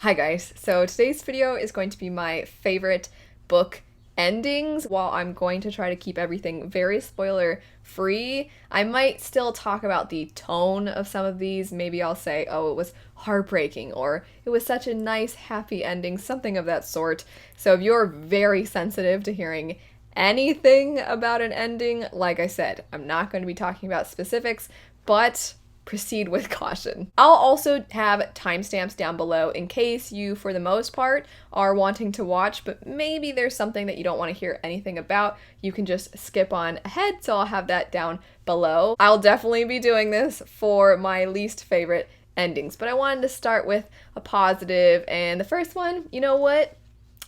Hi guys, so today's video is going to be my favorite book endings. While I'm going to try to keep everything very spoiler free, I might still talk about the tone of some of these. Maybe I'll say, oh, it was heartbreaking, or it was such a nice happy ending, something of that sort. So if you're very sensitive to hearing anything about an ending, like I said, I'm not going to be talking about specifics, but proceed with caution. I'll also have timestamps down below in case you, for the most part, are wanting to watch, but maybe there's something that you don't want to hear anything about. You can just skip on ahead, so I'll have that down below. I'll definitely be doing this for my least favorite endings, but I wanted to start with a positive, and the first one, you know what?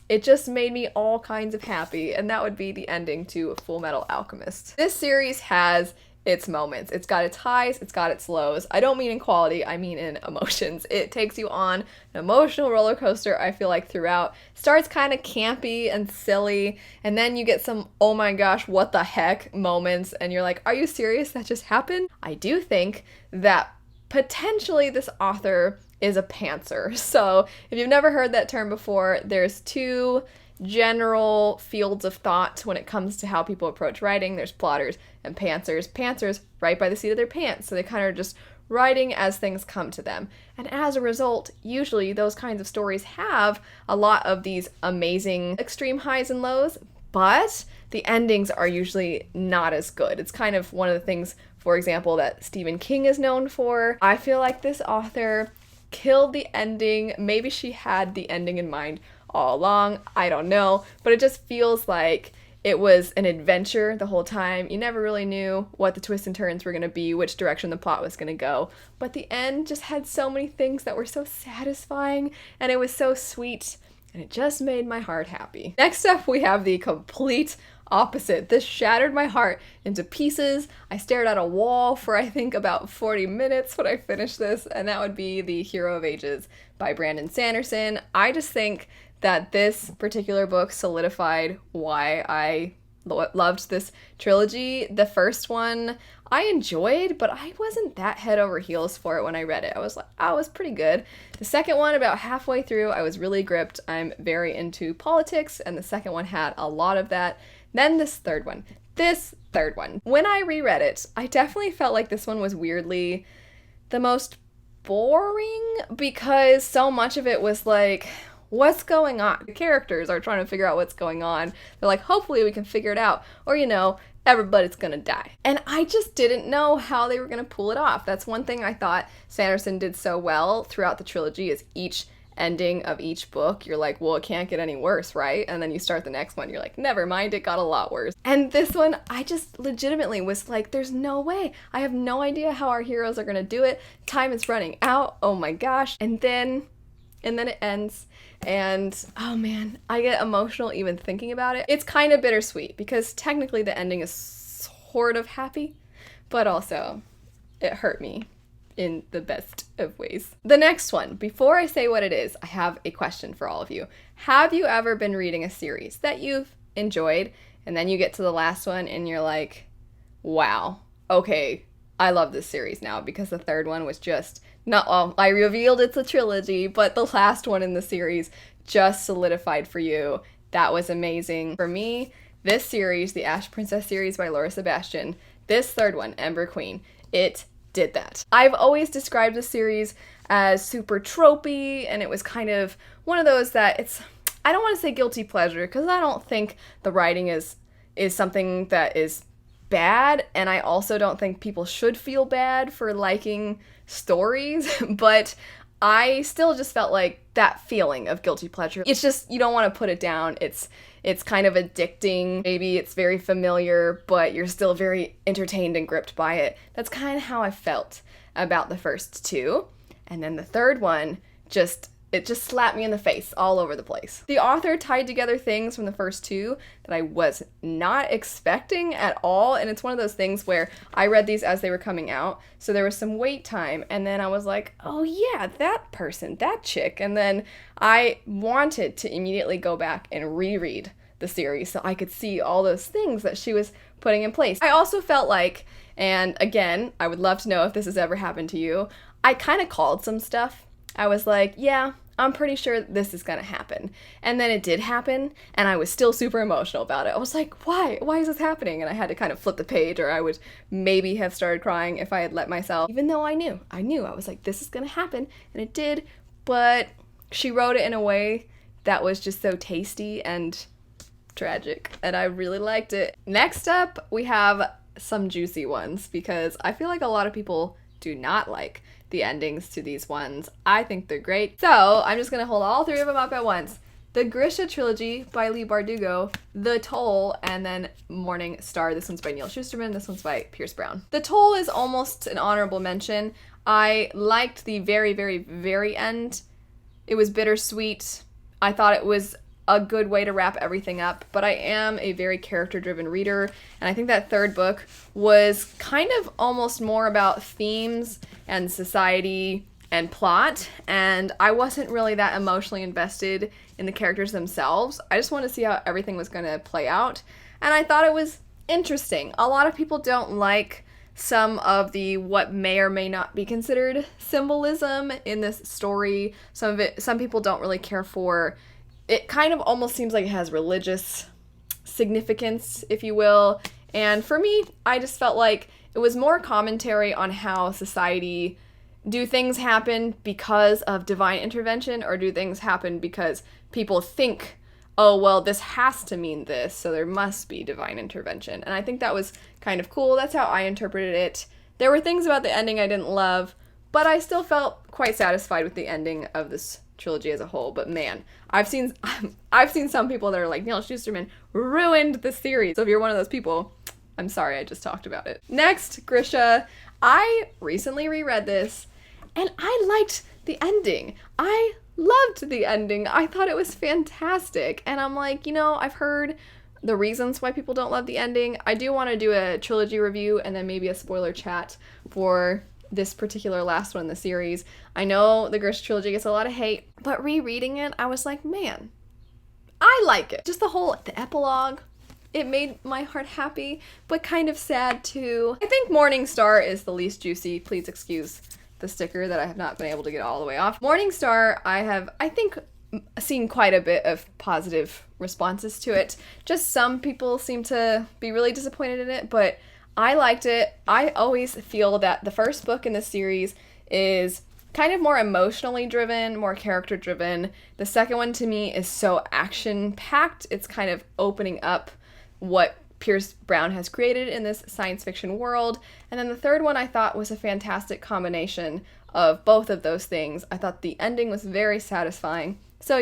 It just made me all kinds of happy, and that would be the ending to Fullmetal Alchemist. This series has its moments. It's got its highs, it's got its lows. I don't mean in quality, I mean in emotions. It takes you on an emotional roller coaster, I feel like, throughout. Starts kind of campy and silly, and then you get some, oh my gosh, what the heck moments, and you're like, are you serious? That just happened? I do think that potentially this author is a pantser. So if you've never heard that term before, there's two general fields of thought when it comes to how people approach writing. There's plotters and pantsers. Pantsers write by the seat of their pants, so they kind of just writing as things come to them. And as a result, usually those kinds of stories have a lot of these amazing extreme highs and lows, but the endings are usually not as good. It's kind of one of the things, for example, that Stephen King is known for. I feel like this author killed the ending. Maybe she had the ending in mind all along, I don't know, but it just feels like it was an adventure the whole time. You never really knew what the twists and turns were going to be, which direction the plot was going to go, but the end just had so many things that were so satisfying, and it was so sweet, and it just made my heart happy. Next up, we have the complete opposite. This shattered my heart into pieces. I stared at a wall for I think about 40 minutes when I finished this, and that would be The Hero of Ages by Brandon Sanderson. I just think that this particular book solidified why I loved this trilogy. The first one I enjoyed, but I wasn't that head over heels for it when I read it. I was like, oh, it was pretty good. The second one, about halfway through, I was really gripped. I'm very into politics, and the second one had a lot of that. Then this third one. When I reread it, I definitely felt like this one was weirdly the most boring, because so much of it was like, what's going on? The characters are trying to figure out what's going on. They're like, hopefully we can figure it out. Or, you know, everybody's gonna die. And I just didn't know how they were gonna pull it off. That's one thing I thought Sanderson did so well throughout the trilogy, is each ending of each book, you're like, well, it can't get any worse, right? And then you start the next one, you're like, never mind, it got a lot worse. And this one, I just legitimately was like, there's no way. I have no idea how our heroes are gonna do it. Time is running out. Oh my gosh. And then it ends, and oh man, I get emotional even thinking about it. It's kind of bittersweet, because technically the ending is sort of happy, but also it hurt me in the best of ways. The next one, before I say what it is, I have a question for all of you. Have you ever been reading a series that you've enjoyed, and then you get to the last one and you're like, wow, okay, I love this series now, because the third one was just not, well, I revealed it's a trilogy, but the last one in the series just solidified for you. That was amazing. For me, this series, the Ash Princess series by Laura Sebastian, this third one, Ember Queen, it did that. I've always described the series as super tropey, and it was kind of one of those that it's, I don't want to say guilty pleasure, because I don't think the writing is something that is bad, and I also don't think people should feel bad for liking stories, but I still just felt like that feeling of guilty pleasure. It's just, you don't want to put it down. It's kind of addicting. Maybe it's very familiar, but you're still very entertained and gripped by it. That's kind of how I felt about the first two. And then the third one, it just slapped me in the face all over the place. The author tied together things from the first two that I was not expecting at all, and it's one of those things where I read these as they were coming out, so there was some wait time, and then I was like, oh yeah, that person, that chick, and then I wanted to immediately go back and reread the series so I could see all those things that she was putting in place. I also felt like, and again, I would love to know if this has ever happened to you, I kind of called some stuff. I was like, yeah, I'm pretty sure this is gonna happen. And then it did happen, and I was still super emotional about it. I was like, why? Why is this happening? And I had to kind of flip the page, or I would maybe have started crying if I had let myself. Even though I knew. I was like, this is gonna happen, and it did, but she wrote it in a way that was just so tasty and tragic, and I really liked it. Next up, we have some juicy ones, because I feel like a lot of people do not like the endings to these ones. I think they're great. So I'm just gonna hold all three of them up at once. The Grisha trilogy by Leigh Bardugo, The Toll, and then Morning Star. This one's by Neil Shusterman, this one's by Pierce Brown. The Toll is almost an honorable mention. I liked the very, very, very end. It was bittersweet. I thought it was a good way to wrap everything up, but I am a very character-driven reader, and I think that third book was kind of almost more about themes and society and plot, and I wasn't really that emotionally invested in the characters themselves. I just wanted to see how everything was going to play out, and I thought it was interesting. A lot of people don't like some of the what may or may not be considered symbolism in this story. Some people don't really care for it. Kind of almost seems like it has religious significance, if you will. And for me, I just felt like it was more commentary on how society, do things happen because of divine intervention, or do things happen because people think, oh, well, this has to mean this, so there must be divine intervention. And I think that was kind of cool. That's how I interpreted it. There were things about the ending I didn't love, but I still felt quite satisfied with the ending of this trilogy as a whole. But man, I've seen some people that are like, Neil Shusterman ruined the series. So if you're one of those people, I'm sorry, I just talked about it. Next, Grisha. I recently reread this, and I liked the ending. I loved the ending. I thought it was fantastic. And I'm like, I've heard the reasons why people don't love the ending. I do want to do a trilogy review and then maybe a spoiler chat for this particular last one in the series. I know the Grisha trilogy gets a lot of hate, but rereading it, I was like, man, I like it. Just the epilogue, it made my heart happy, but kind of sad too. I think Morning Star is the least juicy. Please excuse the sticker that I have not been able to get all the way off. Morning Star, I think, seen quite a bit of positive responses to it. Just some people seem to be really disappointed in it, but I liked it. I always feel that the first book in the series is kind of more emotionally driven, more character driven. The second one to me is so action packed. It's kind of opening up what Pierce Brown has created in this science fiction world. And then the third one I thought was a fantastic combination of both of those things. I thought the ending was very satisfying. So,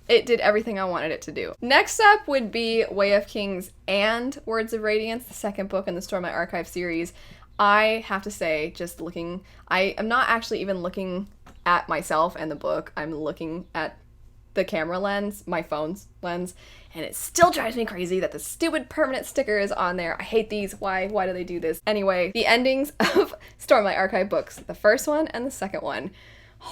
it did everything I wanted it to do. Next up would be Way of Kings and Words of Radiance, the second book in the Stormlight Archive series. I have to say, just looking, I am not actually even looking at myself and the book. I'm looking at the camera lens, my phone's lens, and it still drives me crazy that the stupid permanent sticker is on there. I hate these. Why do they do this? Anyway, the endings of Stormlight Archive books, the first one and the second one.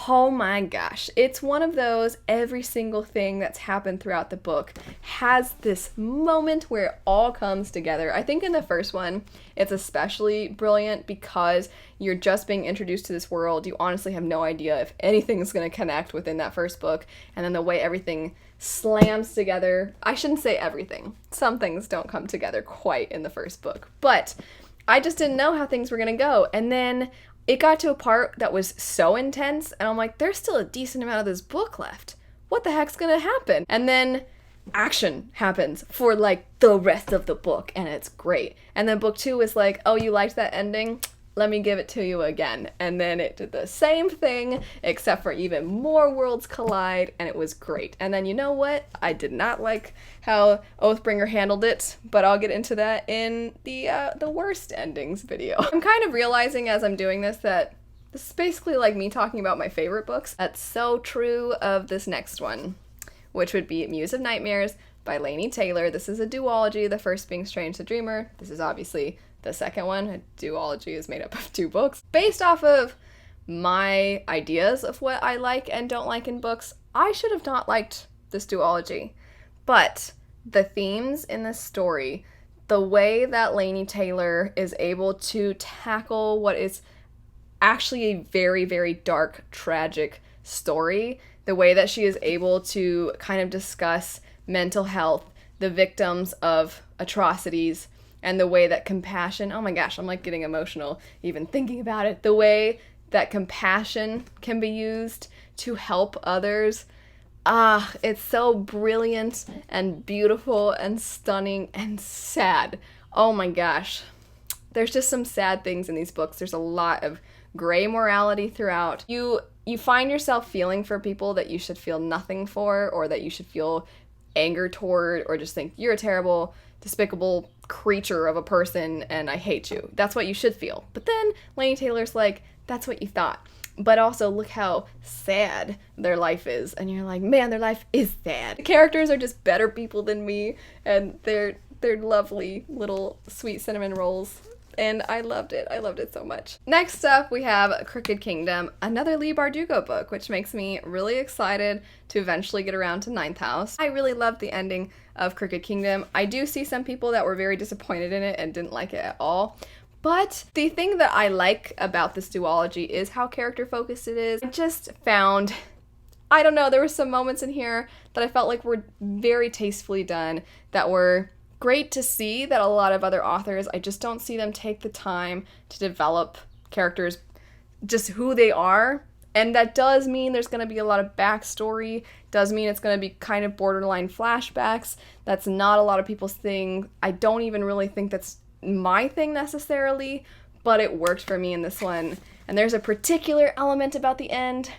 Oh my gosh, it's one of those, every single thing that's happened throughout the book has this moment where it all comes together. I think in the first one, it's especially brilliant because you're just being introduced to this world. You honestly have no idea if anything's going to connect within that first book. And then the way everything slams together, I shouldn't say everything. Some things don't come together quite in the first book, but I just didn't know how things were going to go. And then it got to a part that was so intense, and I'm like, there's still a decent amount of this book left. What the heck's gonna happen? And then action happens for like the rest of the book, and it's great. And then book 2 is like, oh, you liked that ending? Let me give it to you again. And then it did the same thing, except for even more worlds collide, and it was great. And then you know what? I did not like how Oathbringer handled it, but I'll get into that in the worst endings video. I'm kind of realizing as I'm doing this that this is basically like me talking about my favorite books. That's so true of this next one, which would be Muse of Nightmares by Laini Taylor. This is a duology, the first being Strange the Dreamer. This is obviously the second one. A duology is made up of 2 books. Based off of my ideas of what I like and don't like in books, I should have not liked this duology. But the themes in this story, the way that Laini Taylor is able to tackle what is actually a very, very dark, tragic story, the way that she is able to kind of discuss mental health, the victims of atrocities, and the way that compassion, oh my gosh, I'm like getting emotional even thinking about it, the way that compassion can be used to help others. It's so brilliant and beautiful and stunning and sad. Oh my gosh. There's just some sad things in these books. There's a lot of gray morality throughout. You find yourself feeling for people that you should feel nothing for, or that you should feel anger toward, or just think you're a terrible, despicable creature of a person and I hate you. That's what you should feel. But then Laini Taylor's like, that's what you thought. But also look how sad their life is. And you're like, man, their life is sad. The characters are just better people than me, and they're lovely little sweet cinnamon rolls. And I loved it. I loved it so much. Next up, we have Crooked Kingdom, another Leigh Bardugo book, which makes me really excited to eventually get around to Ninth House. I really loved the ending of Crooked Kingdom. I do see some people that were very disappointed in it and didn't like it at all. But the thing that I like about this duology is how character-focused it is. I just found, I don't know, there were some moments in here that I felt like were very tastefully done, that were great to see, that a lot of other authors, I just don't see them take the time to develop characters, just who they are. And that does mean there's going to be a lot of backstory, does mean it's going to be kind of borderline flashbacks. That's not a lot of people's thing. I don't even really think that's my thing necessarily, but it worked for me in this one. And there's a particular element about the end.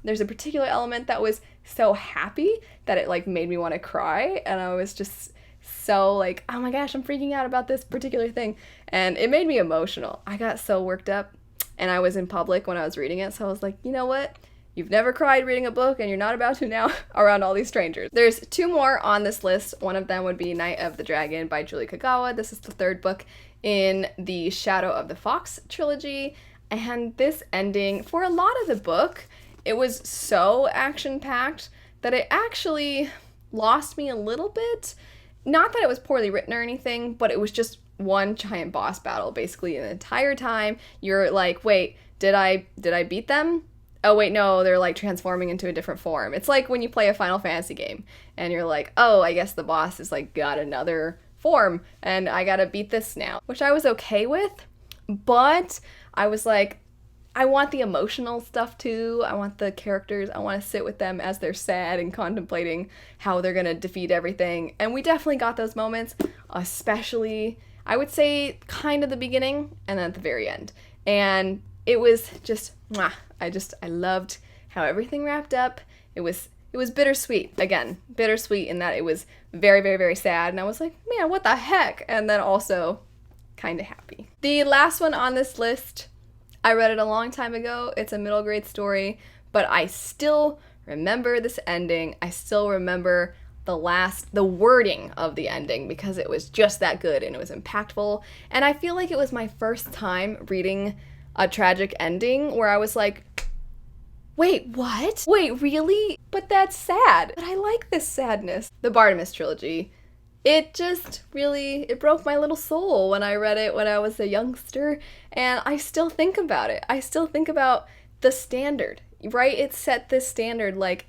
There's a particular element that was so happy that it like made me want to cry, and I was just so like, oh my gosh, I'm freaking out about this particular thing, and it made me emotional. I got so worked up, and I was in public when I was reading it, so I was like, you know what? You've never cried reading a book, and you're not about to now around all these strangers. There's two more on this list. One of them would be Night of the Dragon by Julie Kagawa. This is the third book in the Shadow of the Fox trilogy, and this ending, for a lot of the book, it was so action-packed that it actually lost me a little bit. Not that it was poorly written or anything, but it was just one giant boss battle, basically, the entire time. You're like, wait, did I beat them? Oh, wait, no, they're, like, transforming into a different form. It's like when you play a Final Fantasy game, and you're like, oh, I guess the boss is, like, got another form, and I gotta beat this now. Which I was okay with, but I was like, I want the emotional stuff too. I want the characters. I want to sit with them as they're sad and contemplating how they're going to defeat everything. And we definitely got those moments, especially, I would say, kind of the beginning and then at the very end. And it was just, mwah. I loved how everything wrapped up. It was bittersweet. Again, bittersweet in that it was very, very, very sad. And I was like, man, what the heck? And then also kind of happy. The last one on this list, I read it a long time ago. It's a middle grade story, but I still remember this ending. I still remember the wording of the ending because it was just that good and it was impactful. And I feel like it was my first time reading a tragic ending where I was like, wait, what? Wait, really? But that's sad. But I like this sadness. The Bartimaeus trilogy. It just really, it broke my little soul when I read it when I was a youngster, and I still think about it. I still think about the standard, right? It set this standard, like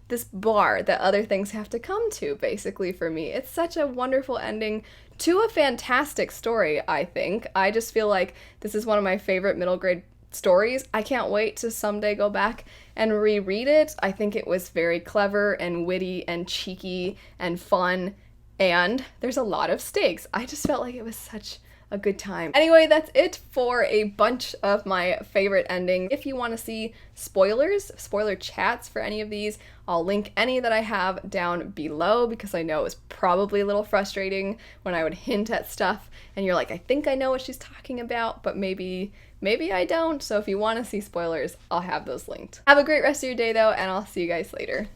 this bar that other things have to come to, basically, for me. It's such a wonderful ending to a fantastic story, I think. I just feel like this is one of my favorite middle grade stories. I can't wait to someday go back and reread it. I think it was very clever and witty and cheeky and fun. And there's a lot of stakes. I just felt like it was such a good time. Anyway, that's it for a bunch of my favorite endings. If you want to see spoiler chats for any of these, I'll link any that I have down below because I know it was probably a little frustrating when I would hint at stuff and you're like, I think I know what she's talking about, but maybe I don't. So if you want to see spoilers, I'll have those linked. Have a great rest of your day though, and I'll see you guys later.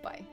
Bye.